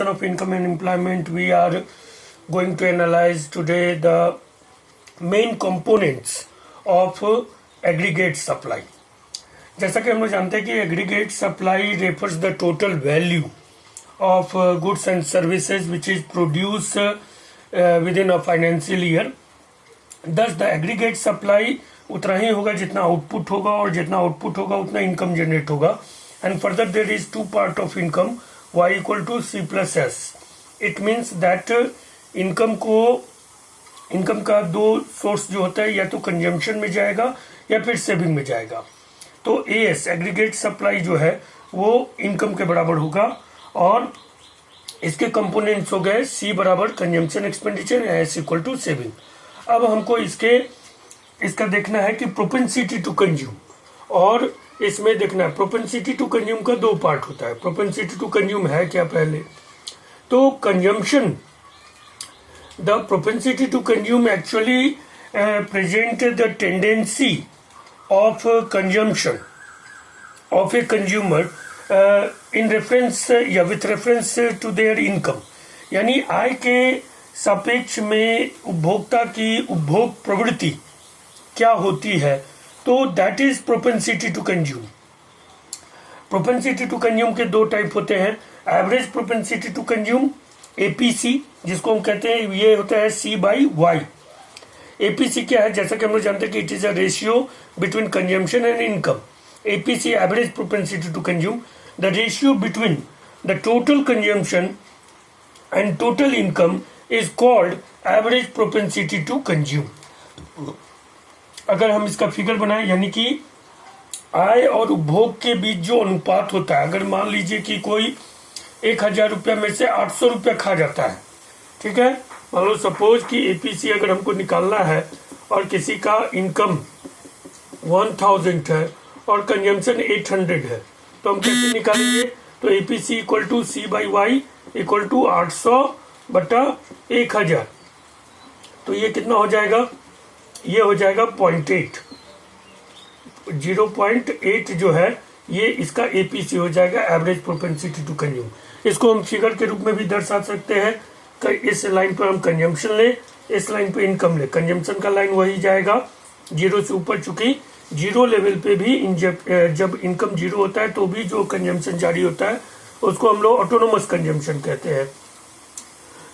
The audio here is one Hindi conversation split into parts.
of income and employment, we are going to analyze today the main components of aggregate supply. जैसा कि हम लोग जानते हैं कि aggregate supply refers the total value of goods and services which is produced within a financial year. Thus the aggregate supply उतना ही होगा जितना आउटपुट होगा और जितना आउटपुट होगा उतना इनकम जनरेट होगा. And further there is two part of income, y equal to c plus s. It means that income का दो सोर्स जो होता है, या तो कंजम्पशन में जाएगा या फिर सेविंग में जाएगा. तो एस एग्रीगेट सप्लाई जो है वो इनकम के बराबर होगा और इसके कंपोनेंट्स हो गए सी बराबर consumption expenditure, S equal to saving. अब हमको इसका देखना है कि प्रोपेंसिटी टू कंज्यूम, और इसमें देखना है प्रोपेंसिटी टू कंज्यूम का दो पार्ट होता है. प्रोपेंसिटी टू कंज्यूम है क्या पहले, तो consumption, the propensity to consume actually present the tendency of consumption of a consumer in reference या with reference to their income. यानी आय के सापेक्ष में उपभोक्ता की उपभोग प्रवृत्ति क्या होती है, तो that is propensity to consume. Propensity to consume के दो टाइप होते हैं. Average propensity to consume APC, जिसको हम कहते हैं, ये होता है सी बाई वाई. एपीसी क्या है, जैसा कि हम लोग जानते हैं कि it is a ratio between consumption and income. APC average propensity to consume, the ratio between the total consumption and total income is called average propensity to consume. अगर हम इसका फिगर बनाएं, यानी कि आय और उपभोग के बीच जो अनुपात होता है, अगर मान लीजिए कि कोई 1000 रुपया में से 800 रुपया खा जाता है, ठीक है, मान लो सपोज कि एपीसी अगर हमको निकालना है और किसी का इनकम 1000 है और कंजम्पशन 800 है, तो हम कैसे निकालेंगे, तो APC equal to C by Y equal to 800 बटा 1000. तो ये कितना हो जाएगा, ये हो जाएगा 0.8. 0.8 जो है ये इसका एपीसी हो जाएगा, एवरेज प्रोपेंसिटी टू कंज्यूम. इसको हम फिगर के रूप में भी दर्शा सकते हैं. इस लाइन पर हम कंजम्पशन ले, इस लाइन पे इनकम ले. कंजम्पशन का लाइन वही जाएगा 0 से ऊपर, चूंकि जीरो लेवल पे भी जब इनकम 0 होता है तो भी जो कंजम्पशन जारी होता है उसको हम लोग ऑटोनोमस कंजम्पशन कहते हैं.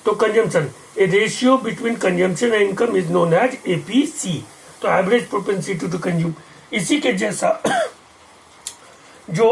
तो consumption, a ratio between consumption and income is known as APC. तो एवरेज प्रोपेंसिटी टू कंज्यूम. इसी के जैसा जो